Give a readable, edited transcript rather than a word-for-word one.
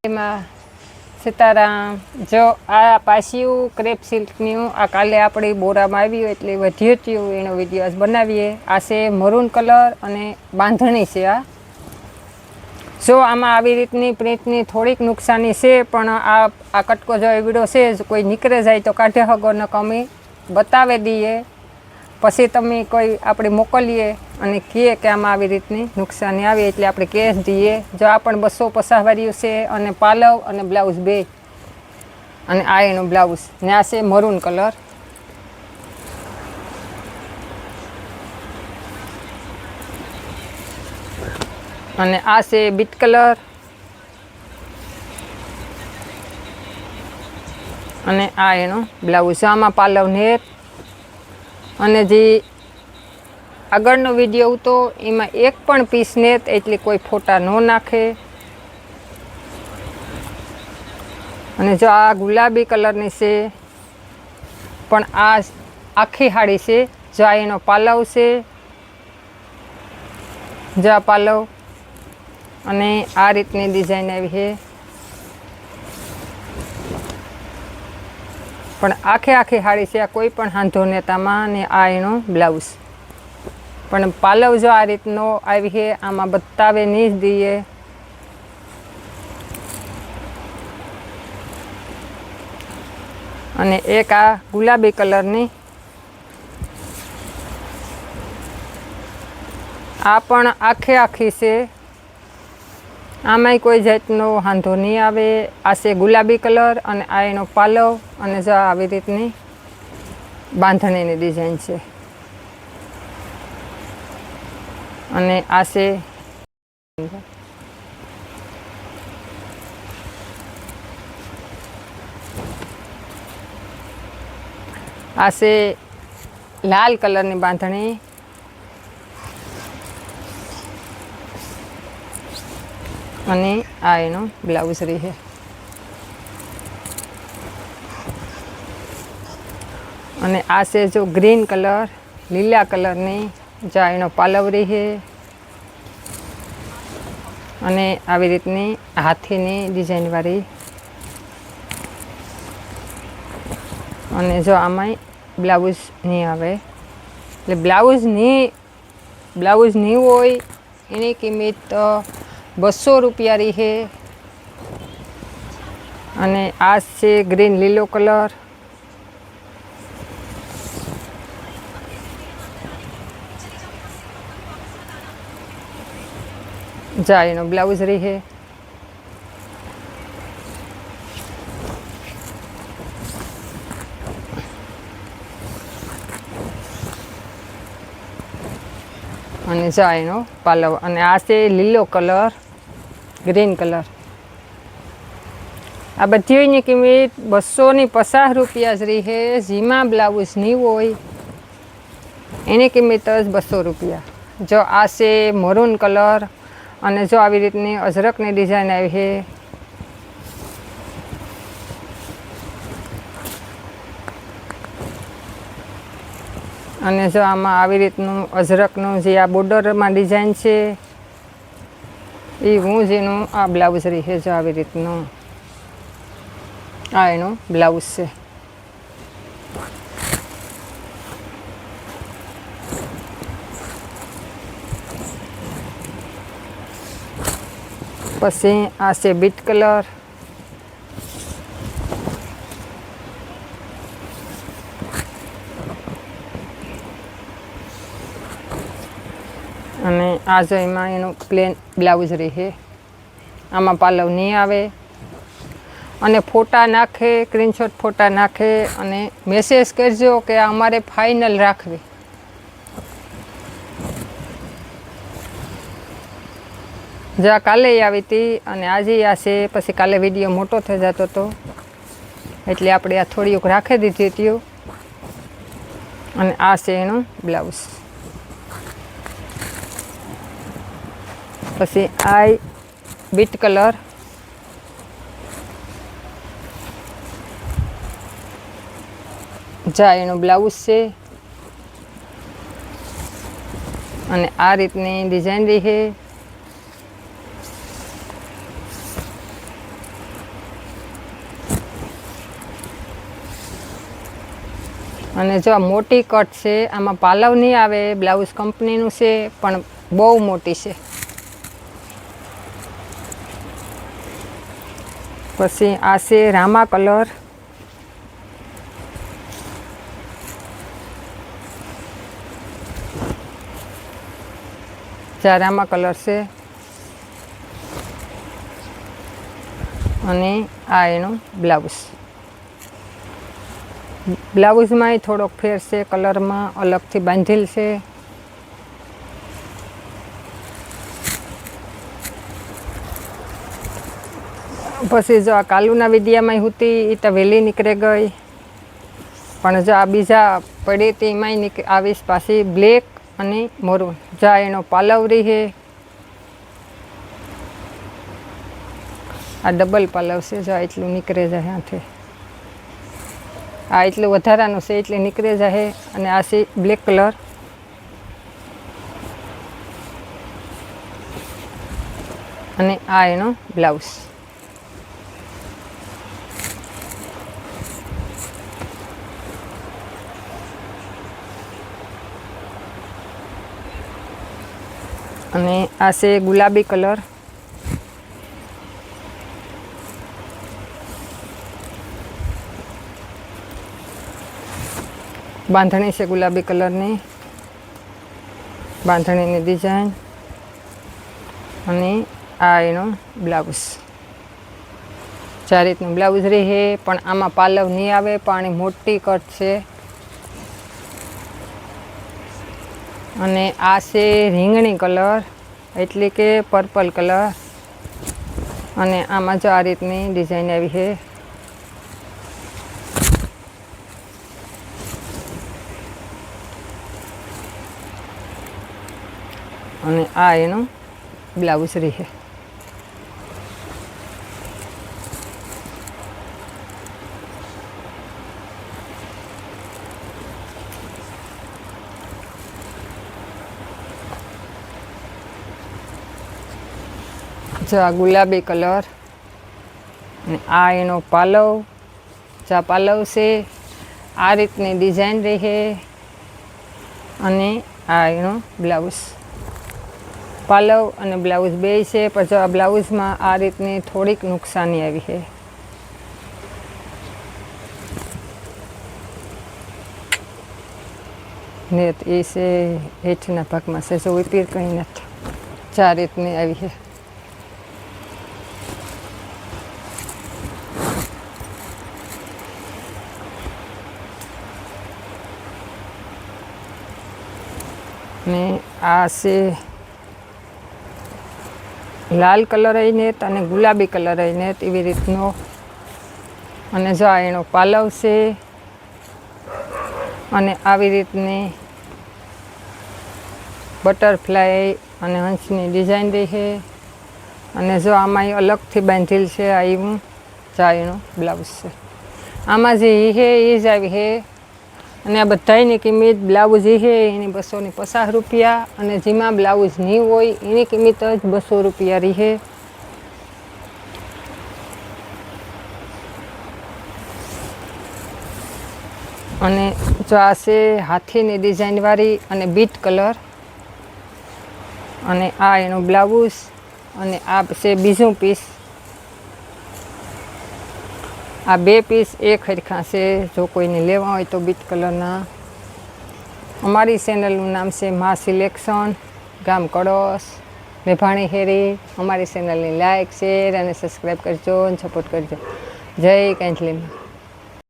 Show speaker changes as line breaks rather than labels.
એમાં સીતારામ જો આ પાસિયું ક્રેપ સિલ્કનું આ કાલે આપણી બોરામાં આવ્યું એટલે વધ્યું થયું એનો વિડીયો આજ બનાવીએ. આ છે મરૂન કલર અને બાંધણી છે. જો આમાં આવી રીતની પ્રિન્ટની થોડીક નુકસાની છે, પણ આ કટકો જો એવડો છે જ કોઈ નીકળે જાય તો કાઢે હગો ન કમી બતાવી દઈએ, પછી તમે કોઈ આપણે મોકલીએ અને કહીએ કે આમાં આવી રીતની નુકસાની આવી એટલે આપણે કેશ દઈએ. જો આ પણ 250 વાળ્યું છે અને પાલવ અને બ્લાઉઝ બે, અને આ એનું બ્લાઉઝ ને આ છે મરૂન કલર. અને આ છે બીટ કલર અને આ એનો બ્લાઉઝ. આમાં પાલવ નેટ અને જે આગળનો વિડીયો હતો એમાં એક પણ પીસ નેત એટલે કોઈ ફોટા ન નાખે. અને જો આ ગુલાબી કલરની છે, પણ આ આખી હાડી છે. જો આ એનો પાલવ છે, જો આ પાલવ અને આ રીતની ડિઝાઇન આવી છે, પણ આખી હાડી છે. આ કોઈ પણ હાંધો નેતામાં. અને આ એનો બ્લાઉઝ, પણ પાલવ જો આ રીતનો આવી છે, આમાં બતાવે નહીં જ દઈએ. અને એક આ ગુલાબી કલરની, આ પણ આખી છે. આમાંય કોઈ જાતનો વાંધો નહીં આવે. આ છે ગુલાબી કલર અને આ એનો પાલવ અને જો આવી રીતની બાંધણીની ડિઝાઇન છે. અને આ છે લાલ કલરની બાંધણી. અને આ એનો બ્લાઉઝ રહી છે. અને આ છે જો ગ્રીન કલર, લીલા કલરની. જો એનો પાલવ રહી છે અને આવી રીતની હાથીની ડિઝાઇનવાળી. અને જો આમાંય બ્લાઉઝ નહીં આવે, એટલે બ્લાઉઝ નહીં હોય એની કિંમત 200 રૂપિયા રહી છે. અને આ છે ગ્રીન લીલો કલર. જા એનો બ્લાઉઝ રહી છે. અને જા એનો પાલવ. અને આ છે લીલો કલર, ગ્રીન કલર. આ બધીની કિંમત 250 રૂપિયા જ રહી છે. જેમાં બ્લાઉઝ નહીં હોય એની કિંમત જ 200 રૂપિયા. જો આ છે મરૂન કલર અને જો આવી રીતની અજરકની ડિઝાઇન આવી છે. અને જો આમાં આવી રીતનું અજરકનું જે આ બોર્ડરમાં ડિઝાઇન છે એ હું જેનું આ બ્લાઉઝ રહી છે. જો આવી રીતનું આ એનું બ્લાઉઝ છે. પછી આ છે બીટ કલર. અને આ જો એમાં એનું પ્લેન બ્લાઉઝ રહે છે. આમાં પાલવ નહીં આવે. અને ફોટા નાખે, સ્ક્રીનશોટ ફોટા નાખે અને મેસેજ કરજો કે અમારે ફાઇનલ રાખવી. જા કાલે આવી હતી અને આજે આ છે. પછી કાલે વિડીયો મોટો થઈ જતો હતો એટલે આપણે આ થોડીક રાખી દીધી હતી. અને આ છે એનું બ્લાઉઝ. પછી આ બીટ કલર. જા એનું બ્લાઉઝ છે. અને આ રીતની ડિઝાઇન રહી છે. અને જો આ મોટી કટ છે, આમાં પાલવ નહીં આવે, બ્લાઉઝ કંપનીનું છે પણ બહુ મોટી છે. પછી આ છે રામા કલર. રામા કલર છે અને આ એનું બ્લાઉઝ. બ્લાઉઝમાં થોડોક ફેર છે, કલરમાં અલગથી બાંધેલ છે. પછી જો આ કાલુના વિડિયામાં હતી એ તો વહેલી નીકળી ગઈ, પણ જો આ બીજા પડી હતી એમાંય આવીશ પાછી બ્લેક અને મરૂન. જા એનો પાલવરી છે, આ ડબલ પાલવ છે. જો એટલું નીકળે જાય ત્યાંથી, આ એટલું વધારાનું છે એટલે નીકળે જાય. અને આ છે બ્લેક કલર. અને આ એનો બ્લાઉઝ. અને આ છે ગુલાબી કલર. બાંધણી છે ગુલાબી કલરની, બાંધણીની ડિઝાઇન. અને આ એનો બ્લાઉઝ. ચાર રીતનું બ્લાઉઝ રહે, પણ આમાં પાલવ નહીં આવે, પાણી મોટી કટ છે. અને આ છે રીંગણી કલર, એટલે કે પર્પલ કલર. અને આમાં જો આ રીતની ડિઝાઇન આવી છે. અને આ એનું બ્લાઉઝ રહે. જો આ ગુલાબી કલર. અને આ એનો પાલવ. જા પાલવ છે, આ રીતની ડિઝાઇન રહે. અને આ એનો બ્લાઉઝ. પાલવ અને બ્લાઉઝ બે છે, પછી આ બ્લાઉઝમાં આ રીતની થોડીક નુકસાની આવી છે. નેત એ છે હેઠના ભાગમાં છે, જો ઉપીર કંઈ નથી. ચાર રીતની આવી છે. ને આ છે લાલ કલર એ નેત અને ગુલાબી કલર એ નેત, એવી રીતનો. અને જો આ એનો પાલવ છે. અને આવી રીતની બટરફ્લાય અને હંસની ડિઝાઇન રહી છે. અને જો આમાં અલગથી બાંધેલ છે. આ એવું જા એનો બ્લાઉઝ છે. આમાં જે છે એ જ આવી છે. અને આ બધાની કિંમત બ્લાઉઝ છે એની 250 રૂપિયા. અને જેમાં બ્લાઉઝ નહીં હોય એની કિંમત જ 200 રૂપિયા રહે. અને જો આ છે હાથીની ડિઝાઇનવાળી અને બીટ કલર. અને આ એનું બ્લાઉઝ. અને આ છે બીજું પીસ. આ બે પીસ એક હરખા છે, જો કોઈને લેવા હોય તો બીટ કલરના. અમારી ચેનલનું નામ છે મા સિલેક્શન, ગામ કડોશ, મેભાણી હેરી. અમારી ચેનલને લાઇક, શેર અને સબસ્ક્રાઈબ કરજો અને સપોર્ટ કરજો. જય કાંઠલીમાં.